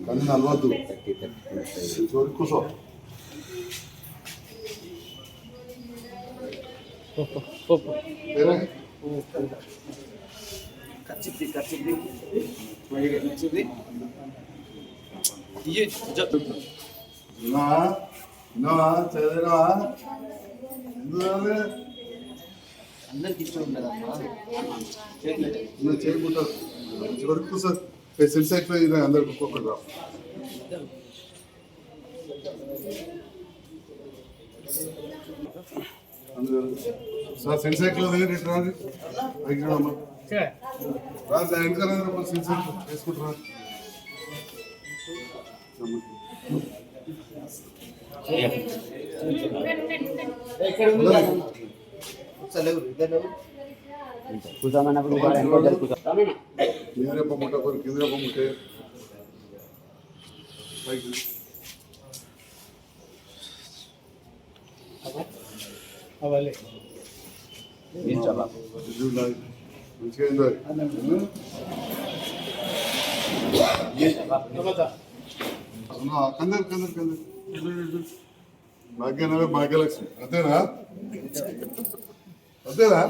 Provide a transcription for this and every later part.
కానీ నలవద్దు చోరి కూర్చో చదివినా అందరికి ఇష్టం ఉండదమ్మా చేయకుంటారు చోరి కూర్చో సెన్సెక్స్ అందరికి ఒక్కొక్కటి రా సార్ సెన్సెక్స్ లో రాదు అమ్మా ఎందుకన్నా సెన్సెక్స్ వేసుకుంటారా కింద పంపుట కింద పంపుటే కందరు కందరు కందరు భాగ్యనగర్ భాగ్యలక్ష్మి అంతేనా అంతేనా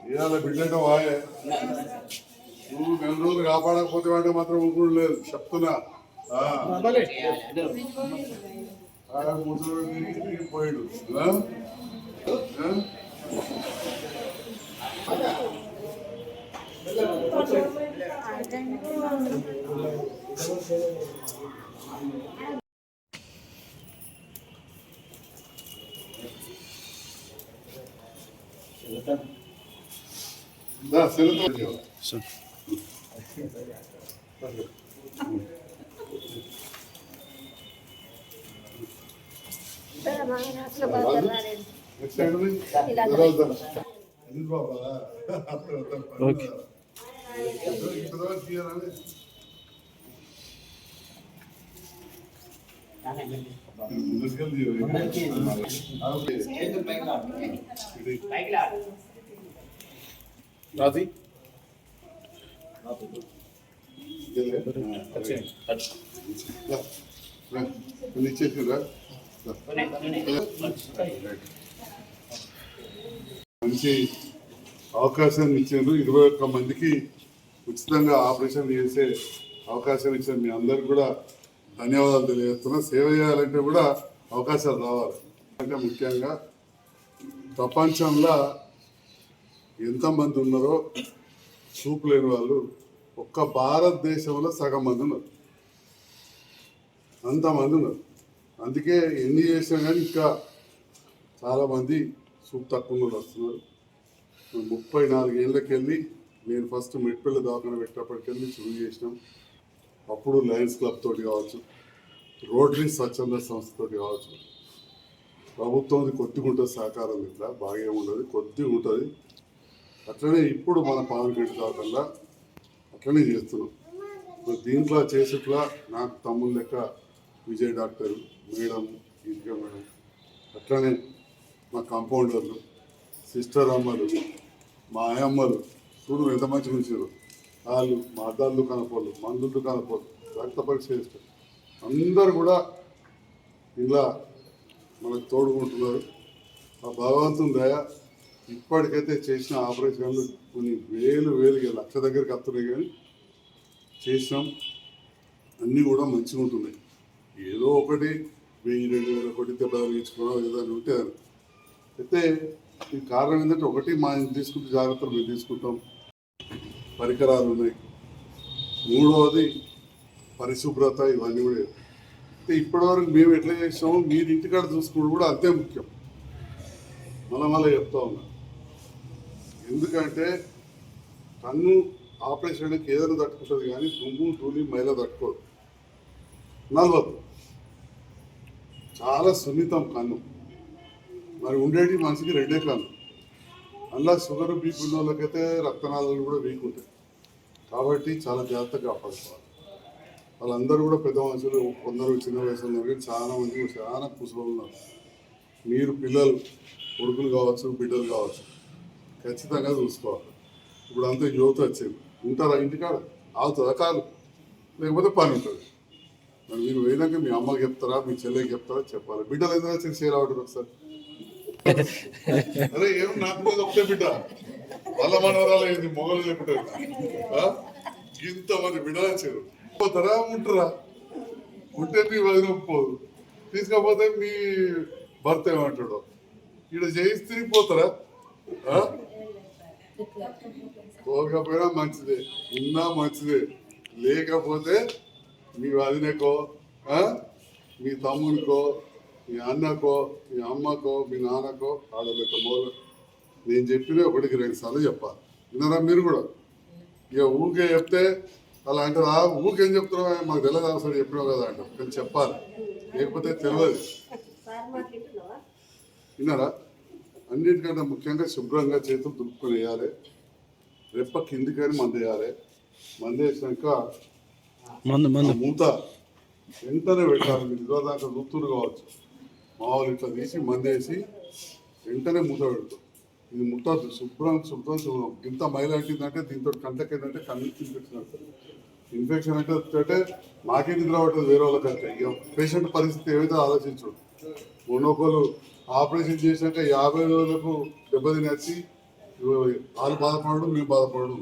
ఇవాళ బిడ్డటం వాయే నువ్వు 2 రోజులు కాపాడకపోతే వాటి మాత్రం ఊరుడు లేదు చెప్తున్నా ముసలి పోయాడు రాజీ మంచి అవకాశం ఇచ్చారు 21 మందికి ఉచితంగా ఆపరేషన్ చేసే అవకాశం ఇచ్చారు మీ అందరికి కూడా ధన్యవాదాలు తెలియజేస్తున్నా సేవ చేయాలంటే కూడా అవకాశాలు రావాలి అంటే ముఖ్యంగా ప్రపంచంలో ఎంతమంది ఉన్నారో చూపు లేని వాళ్ళు ఒక్క భారతదేశంలో సగం మంది ఉన్నారు అంతమంది ఉన్నారు అందుకే ఎన్ని చేసినా కానీ ఇంకా చాలామంది చూపు తక్కువ వస్తున్నారు 34 ఏళ్ళకి వెళ్ళి నేను ఫస్ట్ మెట్పల్లి దవాఖాన పెట్టినప్పటికెళ్ళి శురు చేసినాం అప్పుడు లయన్స్ క్లబ్ తోటి కావచ్చు రోటరీ స్వచ్ఛంద సంస్థతోటి కావచ్చు ప్రభుత్వం కొద్దిగా ఉంటుంది సహకారం ఇట్లా బాగా ఉండదు కొద్దిగా ఉంటుంది అట్లనే ఇప్పుడు మన పాలనగడ్డ కాకుండా అట్లనే చేస్తున్నాం దీంట్లో చేసేట్లా నాకు తమ్ముళ్ళ లెక్క విజయ్ డాక్టర్ మేడం గీతిక మేడం అట్లనే మా కాంపౌండర్లు సిస్టర్ అమ్మలు మా ఆయమ్మలు చూడు ఎంత మంచిగా ఉంచారు వాళ్ళు మా అద్దాలు కనపోళ్ళు మందులు కనపోళ్ళు రక్త పరీక్ష చేస్తారు అందరు కూడా ఇలా మనకు తోడుకుంటున్నారు ఆ భగవంతుని దయ ఇప్పటికైతే చేసిన ఆపరేషన్లు కొన్ని వేలు లక్ష దగ్గరికి వస్తున్నాయి, కానీ చేసినాం అన్నీ కూడా మంచిగా ఉంటున్నాయి. ఏదో ఒకటి 1000-2000 ఒకటి దెబ్బ తగిలించుకోవడం ఏదైనా ఉంటే అయితే ఈ కారణం ఏంటంటే ఒకటి మా తీసుకుంటే జాగ్రత్తలు మేము తీసుకుంటాం, పరికరాలు ఉన్నాయి. మూడవది పరిశుభ్రత, ఇవన్నీ కూడా. అయితే ఇప్పటివరకు మేము ఎట్లా చేసామో మీరు ఇంటికాడ చూసుకోవడం కూడా అంతే ముఖ్యం. మళ్ళీ చెప్తా ఉన్నా, ఎందుకంటే కన్ను ఆపరేషన్కి ఏదైనా తట్టుకుంటుంది, కానీ దుమ్ము ధూళి మైల తట్టుకోదు, నలవద్దు. చాలా సున్నితం కన్ను. మరి ఉండేటి మనిషికి 2 కన్ను. అందులో షుగర్ బీపీ ఉన్న వాళ్ళకైతే రక్తనాళాలు కూడా వీక్ ఉంటాయి. కాబట్టి చాలా జాగ్రత్తగా కాపాడుకోవాలి. వాళ్ళందరూ కూడా పెద్ద మనుషులు, కొందరు చిన్న వయసులో ఉన్నారు, కానీ చాలా మంది చాలా కుసలు ఉన్నారు. మీరు పిల్లలు, కొడుకులు కావచ్చు, బిడ్డలు కావచ్చు, ఖచ్చితంగా చూసుకోవాలి. ఇప్పుడు అంతా యువత వచ్చింది, ఉంటారా ఇంటికాడ? ఆగుతుందా కాదు, లేకపోతే పని ఉంటుంది. మరి మీరు పోయినాక మీ అమ్మకి చెప్తారా, మీ చెల్లెకి చెప్తారా? చెప్పాలి. బిడ్డలు ఎందుకు వచ్చి షేర్ అవ్వడం ఒకసారి. అరే ఏం నాకు మీద ఒకటే బిడ్డ, వాళ్ళ మనవరాలు ఏంది మొగలు లేకుంటారు, ఇంతమంది బిడ్డలు వచ్చారు. పోతారా ఉంటారా? ఉంటే మీ వదిన ఒప్పుకోదు, తీసుకపోతే మీ భర్త ఏమంటాడు, ఇక్కడ చేయిస్తే పోతారా? పోకపోయినా మంచిదే, ఉన్నా మంచిదే. లేకపోతే మీ వదినకో, మీ తమ్మునికో, మీ అన్నకో, మీ అమ్మకో, మీ నాన్నకో, ఆడలేక మోలు నేను చెప్పిన 1-2 సార్లు చెప్పాలి. విన్నారా మీరు కూడా? ఇక ఊరికే చెప్తే అలా అంటారా, ఊరికేం చెప్తున్నావు, మాకు తెలియదు అవసరం చెప్పినావు కదా అంటారు. కానీ చెప్పాలి, లేకపోతే తెలియదు. విన్నారా? అన్నిటికంటే ముఖ్యంగా శుభ్రంగా చేతులు దులుపుకొని వేయాలి. రెప్ప కిందికని మందు వేయాలి. మందు వేసినాక మూత వెంటనే పెట్టాలి. మీరు ఇదివరదాకా రుతురు కావచ్చు, మామూలు ఇట్లా తీసి మందు వేసి వెంటనే మూత పెడతాం. ఇది ముట్టద్దు, శుభ్రం. ఇంత మైల అంటిందంటే దీంతో కంటకి ఏంటంటే కన్నుకి ఇన్ఫెక్షన్ అవుతుంది. ఇన్ఫెక్షన్ అంటే నాకే నిద్ర పట్టదు, వేరే వాళ్ళకంటే. ఇక పేషెంట్ పరిస్థితి ఏవైతే ఆలోచించడు. మొన్నొకరు ఆపరేషన్ చేసినాక 50 రోజులకు దెబ్బతిని వచ్చి వాళ్ళు బాధపడడం, మేము బాధపడడం.